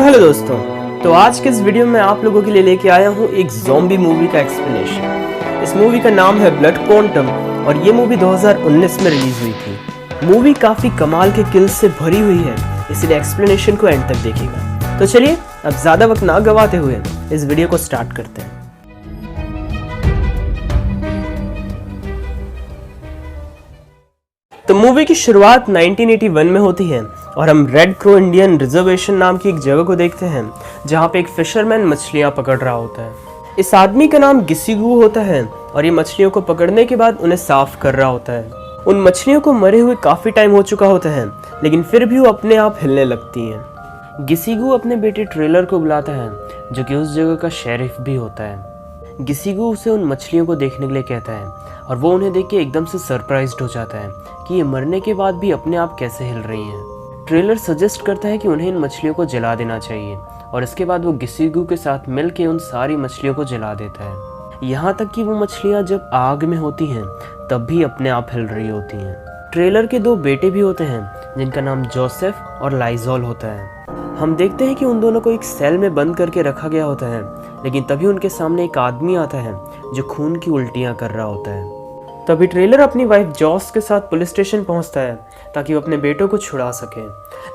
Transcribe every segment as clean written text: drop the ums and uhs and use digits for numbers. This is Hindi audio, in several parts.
हेलो दोस्तों, तो आज के इस वीडियो में आप लोगों के लिए लेके आया हूँ एक ज़ॉम्बी मूवी का एक्सप्लेनेशन। इस मूवी का नाम है ब्लड क्वांटम और ये मूवी 2019 में रिलीज हुई थी। मूवी काफ़ी कमाल के किल्स से भरी हुई है, इसलिए एक्सप्लेनेशन को एंड तक देखिएगा। तो चलिए अब ज़्यादा वक्त ना गवाते हुए इस वीडियो को स्टार्ट करते हैं। तो मूवी की शुरुआत 1981 में होती है और हम रेड क्रो इंडियन रिजर्वेशन नाम की एक जगह को देखते हैं जहाँ पे एक फिशरमैन मछलियाँ पकड़ रहा होता है। इस आदमी का नाम गिसिगू होता है और ये मछलियों को पकड़ने के बाद उन्हें साफ कर रहा होता है। उन मछलियों को मरे हुए काफ़ी टाइम हो चुका होता है, लेकिन फिर भी वो अपने आप हिलने लगती हैं। गिसिगू अपने बेटे ट्रेलर को बुलाता है जो कि उस जगह का शेरिफ भी होता है। गिसिगू उसे उन मछलियों को देखने के लिए कहता है और वो उन्हें देख के एकदम से सरप्राइज्ड हो जाता है कि ये मरने के बाद भी अपने आप कैसे हिल रही हैं। ट्रेलर सजेस्ट करता है कि उन्हें इन मछलियों को जला देना चाहिए और इसके बाद वो गिसिगू के साथ मिलके उन सारी मछलियों को जला देता है। यहाँ तक कि वो मछलियाँ जब आग में होती हैं तब भी अपने आप हिल रही होती हैं। ट्रेलर के दो बेटे भी होते हैं जिनका नाम जोसेफ और लाइजोल होता है। हम देखते हैं कि उन दोनों को एक सेल में बंद करके रखा गया होता है, लेकिन तभी उनके सामने एक आदमी आता है जो खून की उल्टियाँ कर रहा होता है। तभी ट्रेलर अपनी वाइफ जॉस के साथ पुलिस स्टेशन पहुंचता है ताकि वो अपने बेटों को छुड़ा सके,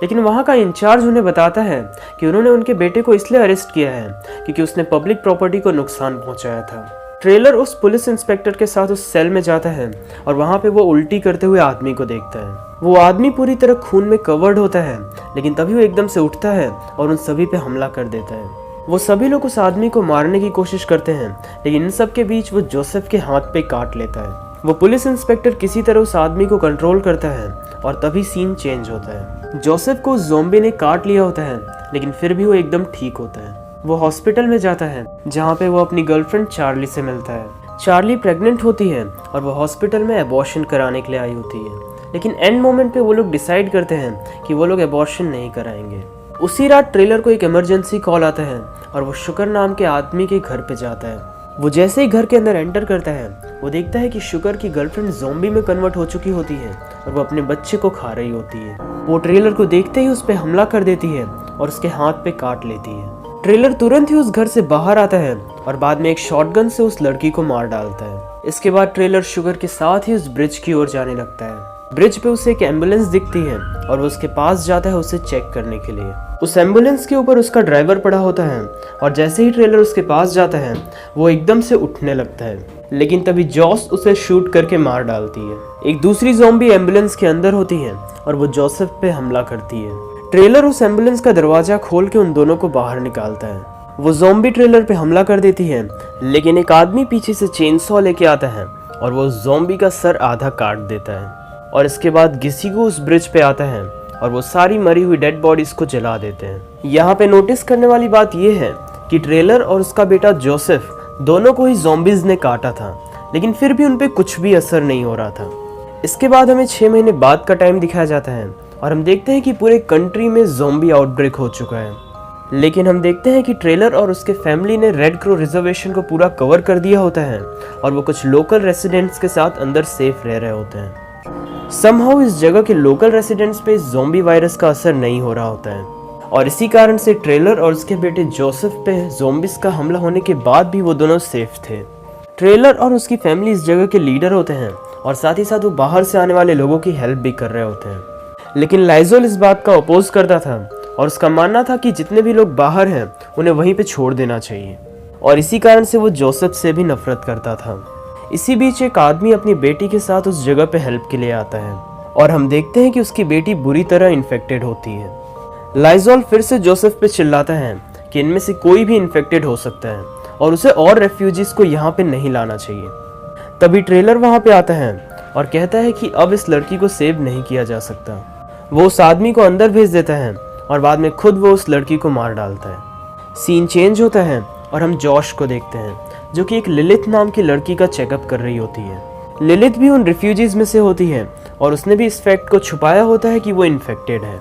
लेकिन वहां का इंचार्ज उन्हें बताता है कि उन्होंने उनके बेटे को इसलिए अरेस्ट किया है क्योंकि उसने पब्लिक प्रॉपर्टी को नुकसान पहुंचाया था। ट्रेलर उस पुलिस इंस्पेक्टर के साथ उस सेल में जाता है और वहां पे वो उल्टी करते हुए आदमी को देखता है। वो आदमी पूरी तरह खून में कवर्ड होता है, लेकिन तभी वो एकदम से उठता है और उन सभी पे हमला कर देता है। वो सभी लोग उस आदमी को मारने की कोशिश करते हैं, लेकिन इन सब के बीच वो जोसेफ के हाथ पे काट लेता है। वो पुलिस इंस्पेक्टर किसी तरह उस आदमी को कंट्रोल करता है और तभी सीन चेंज होता है। जोसेफ को उस ज़ॉम्बी ने काट लिया होता है, लेकिन फिर भी वो एकदम ठीक होता है। वो हॉस्पिटल में जाता है जहाँ पे वो अपनी गर्लफ्रेंड चार्ली से मिलता है। चार्ली प्रेग्नेंट होती है और वो हॉस्पिटल में एबॉर्शन कराने के लिए आई होती है, लेकिन एंड मोमेंट पे वो लोग डिसाइड करते हैं कि वो लोग एबॉर्शन नहीं कराएंगे। उसी रात ट्रेलर को एक इमरजेंसी कॉल आता है और वो शुगर नाम के आदमी के घर पे जाता है। वो जैसे ही घर के अंदर एंटर करता है वो देखता है कि शुगर की गर्लफ्रेंड ज़ॉम्बी में कन्वर्ट हो चुकी होती है और वो अपने बच्चे को खा रही होती है। वो ट्रेलर को देखते ही उस पर हमला कर देती है और उसके हाथ पे काट लेती है। ट्रेलर तुरंत ही उस घर से बाहर आता है और बाद में एक शॉटगन से उस लड़की को मार डालता है। इसके बाद ट्रेलर शुगर के साथ ही उस ब्रिज की ओर जाने लगता है। ब्रिज पे उसे एक एम्बुलेंस दिखती है और वो उसके पास जाता है उसे चेक करने के लिए। उस एम्बुलेंस के ऊपर उसका ड्राइवर पड़ा होता है और जैसे ही ट्रेलर उसके पास जाता है वो एकदम से उठने लगता है, लेकिन तभी जॉस उसे शूट करके मार डालती है। एक दूसरी ज़ॉम्बी एम्बुलेंस के अंदर होती है और वो जोसेफ पे हमला करती है। ट्रेलर उस एम्बुलेंस का दरवाजा खोल के उन दोनों को बाहर निकालता है। वो ज़ॉम्बी ट्रेलर पे हमला कर देती है, लेकिन एक आदमी पीछे से चेनसॉ लेके आता है और वो ज़ॉम्बी का सर आधा काट देता है। और इसके बाद गिसिगू उस ब्रिज पे आता है और वो सारी मरी हुई डेड बॉडीज को जला देते हैं। यहाँ पे नोटिस करने वाली बात यह है कि ट्रेलर और उसका बेटा जोसेफ दोनों को ही ज़ॉम्बीज ने काटा था, लेकिन फिर भी उन पे कुछ भी असर नहीं हो रहा था। इसके बाद हमें 6 महीने बाद का टाइम दिखाया जाता है और हम देखते हैं कि पूरे कंट्री में ज़ॉम्बी आउटब्रेक हो चुका है, लेकिन हम देखते हैं कि ट्रेलर और उसके फैमिली ने रेड क्रो रिजर्वेशन को पूरा कवर कर दिया होता है और वो कुछ लोकल रेसिडेंट्स के साथ अंदर सेफ रह रहे होते हैं। समहाउ इस जगह के लोकल रेसिडेंट्स पे ज़ॉम्बी वायरस का असर नहीं हो रहा होता है और इसी कारण से ट्रेलर और उसके बेटे जोसेफ पे ज़ॉम्बीज का हमला होने के बाद भी वो दोनों सेफ थे। ट्रेलर और उसकी फैमिली इस जगह के लीडर होते हैं और साथ ही साथ वो बाहर से आने वाले लोगों की हेल्प भी कर रहे होते हैं, लेकिन लाइजोल इस बात का अपोज करता था और उसका मानना था कि जितने भी लोग बाहर हैं उन्हें वहीं पे छोड़ देना चाहिए और इसी कारण से वो जोसेफ से भी नफरत करता था। इसी बीच एक आदमी अपनी बेटी के साथ उस जगह पे हेल्प के लिए आता है और हम देखते हैं कि उसकी बेटी बुरी तरह इन्फेक्टेड होती है। लाइजोल फिर से जोसेफ पे चिल्लाता है कि इनमें से कोई भी इन्फेक्टेड हो सकता है और उसे और रेफ्यूजीज को यहाँ पे नहीं लाना चाहिए। तभी ट्रेलर वहाँ पे आता है और कहता है कि अब इस लड़की को सेव नहीं किया जा सकता। वो उस आदमी को अंदर भेज देता है और बाद में खुद वो उस लड़की को मार डालता है। सीन चेंज होता है और हम जॉश को देखते हैं जो कि एक लिलिथ नाम की लड़की का चेकअप कर रही होती है। लिलिथ भी उन रिफ्यूजीज में से होती है और उसने भी इस फैक्ट को छुपाया होता है कि वो इन्फेक्टेड है।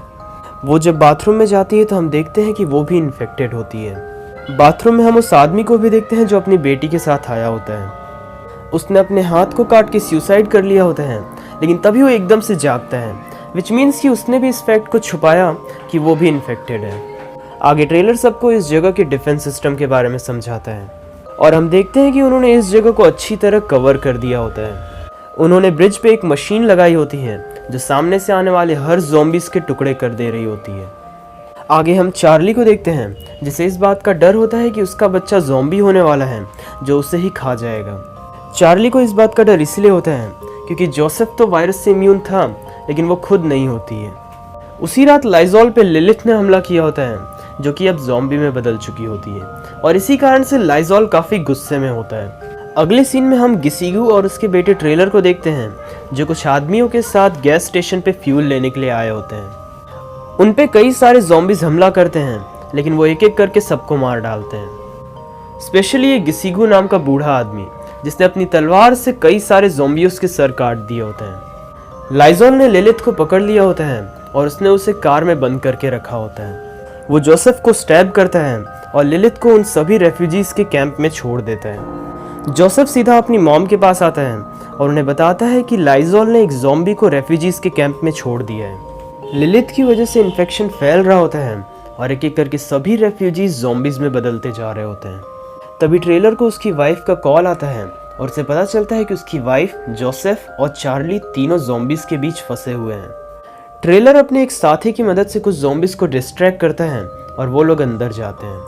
वो जब बाथरूम में जाती है तो हम देखते हैं कि वो भी इन्फेक्टेड होती है। बाथरूम में हम उस आदमी को भी देखते हैं जो अपनी बेटी के साथ आया होता है। उसने अपने हाथ को काट के सुसाइड कर लिया होता है, लेकिन तभी वो एकदम से जागता है, विच मीन्स कि उसने भी इस फैक्ट को छुपाया कि वो भी इन्फेक्टेड है। आगे ट्रेलर सबको इस जगह के डिफेंस सिस्टम के बारे में समझाता है और हम देखते हैं कि उन्होंने इस जगह को अच्छी तरह कवर कर दिया होता है। उन्होंने ब्रिज पे एक मशीन लगाई होती है जो सामने से आने वाले हर ज़ॉम्बीज़ के टुकड़े कर दे रही होती है। आगे हम चार्ली को देखते हैं जिसे इस बात का डर होता है कि उसका बच्चा ज़ॉम्बी होने वाला है जो उसे ही खा जाएगा। चार्ली को इस बात का डर इसलिए होता है क्योंकि जोसेफ तो वायरस से इम्यून था लेकिन वो खुद नहीं होती है। उसी रात लाइजॉल पे लिलिथ ने हमला किया होता है जो कि अब ज़ॉम्बी में बदल चुकी होती है और इसी कारण से लाइजॉल काफ़ी गुस्से में होता है। अगले सीन में हम गिसिगू और उसके बेटे ट्रेलर को देखते हैं जो कुछ आदमियों के साथ गैस स्टेशन पे फ्यूल लेने के लिए आए होते हैं। उन पे कई सारे ज़ॉम्बीज़ हमला करते हैं लेकिन वो एक एक करके सबको मार डालते हैं। स्पेशली ये गिसिगू नाम का बूढ़ा आदमी जिसने अपनी तलवार से कई सारे ज़ॉम्बियों के सर काट दिए होते हैं। लाइजॉल ने लिलिथ को पकड़ लिया होता है और उसने उसे कार में बंद करके रखा होता है। वो जोसेफ को स्टैब करता है और लिलिथ को उन सभी रेफ्यूजीज़ के कैंप में छोड़ देता है। जोसेफ सीधा अपनी मॉम के पास आता है और उन्हें बताता है कि लाइजॉल ने एक ज़ॉम्बी को रेफ्यूजीज़ के कैंप में छोड़ दिया है। लिलिथ की वजह से इन्फेक्शन फैल रहा होता है और एक एक करके सभी रेफ्यूजीज़ ज़ॉम्बीज़ में बदलते जा रहे होते हैं। तभी ट्रेलर को उसकी वाइफ का कॉल आता है और उसे पता चलता है कि उसकी वाइफ, जोसेफ और चार्ली तीनों ज़ॉम्बीज़ के बीच फंसे हुए हैं। ट्रेलर अपने एक साथी की मदद से कुछ ज़ॉम्बीज़ को डिस्ट्रैक्ट करता है और वो लोग अंदर जाते हैं।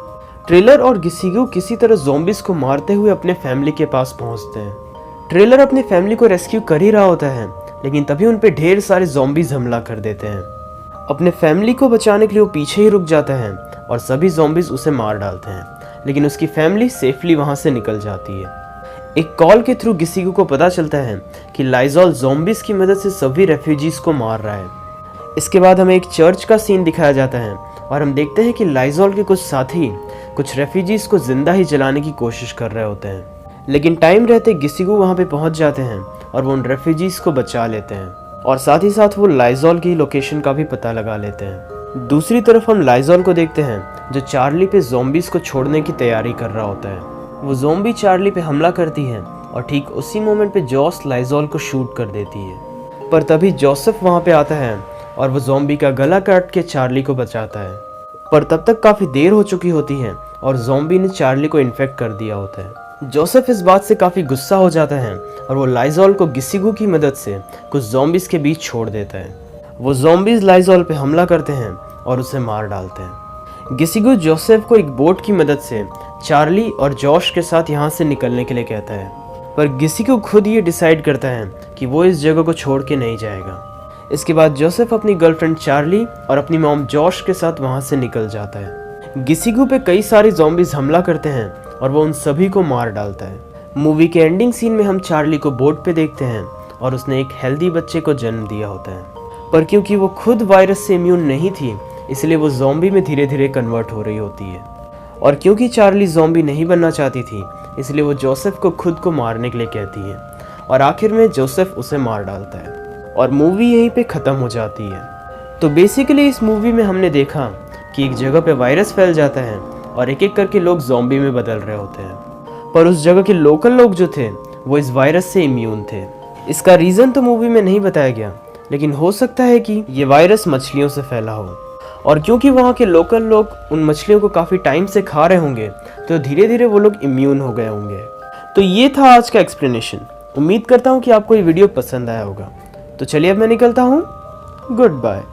ट्रेलर और गिसिगू किसी तरह ज़ॉम्बीज़ को मारते हुए अपने फैमिली के पास पहुंचते हैं। ट्रेलर अपनी फैमिली को रेस्क्यू कर ही रहा होता है लेकिन तभी उन पे ढेर सारे ज़ॉम्बीज़ हमला कर देते हैं। अपने फैमिली को बचाने के लिए वो पीछे ही रुक जाता है और सभी ज़ॉम्बीज़ उसे मार डालते हैं लेकिन उसकी फैमिली सेफली वहाँ से निकल जाती है। एक कॉल के थ्रू गिसिगू को पता चलता है कि लाइजॉल ज़ॉम्बीज़ की मदद से सभी रेफ्यूजीज़ को मार रहा है। इसके बाद हमें एक चर्च का सीन दिखाया जाता है और हम देखते हैं कि लाइजॉल के कुछ साथी कुछ रेफ्यूजीज़ को जिंदा ही जलाने की कोशिश कर रहे होते हैं लेकिन टाइम रहते गिसिगू वहाँ पे पहुँच जाते हैं और वो उन रेफ्यूजीज़ को बचा लेते हैं और साथ ही साथ वो लाइजॉल की लोकेशन का भी पता लगा लेते हैं। दूसरी तरफ हम लाइजॉल को देखते हैं जो चार्ली पे ज़ॉम्बीज़ को छोड़ने की तैयारी कर रहा होता है। वो ज़ॉम्बी चार्ली पे हमला करती है और ठीक उसी मोमेंट पे जॉस लाइजॉल को शूट कर देती है पर तभी जोसेफ वहाँ पे आता है और वो ज़ॉम्बी का गला काट के चार्ली को बचाता है पर तब तक काफ़ी देर हो चुकी होती है और ज़ॉम्बी ने चार्ली को इन्फेक्ट कर दिया होता है। जोसेफ इस बात से काफ़ी गुस्सा हो जाता है और वो लाइजॉल को गिसिगू की मदद से कुछ ज़ॉम्बीज़ के बीच छोड़ देता है। वो ज़ॉम्बीज़ लाइजॉल पे हमला करते हैं और उसे मार डालते हैं। गिसिगू जोसेफ को एक बोट की मदद से चार्ली और जॉश के साथ यहाँ से निकलने के लिए कहता है पर गिसिगू खुद ये डिसाइड करता है कि वो इस जगह को छोड़ के नहीं जाएगा। इसके बाद जोसेफ अपनी गर्लफ्रेंड चार्ली और अपनी मॉम जॉश के साथ वहाँ से निकल जाता है। गिसिगू पे कई सारे ज़ॉम्बीज़ हमला करते हैं और वो उन सभी को मार डालता है। मूवी के एंडिंग सीन में हम चार्ली को बोट पे देखते हैं और उसने एक हेल्दी बच्चे को जन्म दिया होता है पर क्योंकि वो खुद वायरस से इम्यून नहीं थी इसलिए वो ज़ॉम्बी में धीरे धीरे कन्वर्ट हो रही होती है और क्योंकि चार्ली ज़ॉम्बी नहीं बनना चाहती थी इसलिए वो जोसेफ को खुद को मारने के लिए कहती है और आखिर में जोसेफ उसे मार डालता है और मूवी यहीं पे ख़त्म हो जाती है। तो बेसिकली इस मूवी में हमने देखा कि एक जगह पे वायरस फैल जाता है और एक एक करके लोग ज़ॉम्बी में बदल रहे होते हैं पर उस जगह के लोकल लोग जो थे वो इस वायरस से इम्यून थे। इसका रीज़न तो मूवी में नहीं बताया गया लेकिन हो सकता है कि ये वायरस मछलियों से फैला हो और क्योंकि वहाँ के लोकल लोग उन मछलियों को काफ़ी टाइम से खा रहे होंगे तो धीरे धीरे वो लोग इम्यून हो गए होंगे। तो ये था आज का एक्सप्लेनेशन। उम्मीद करता हूँ कि आपको ये वीडियो पसंद आया होगा। तो चलिए अब मैं निकलता हूँ। Good bye.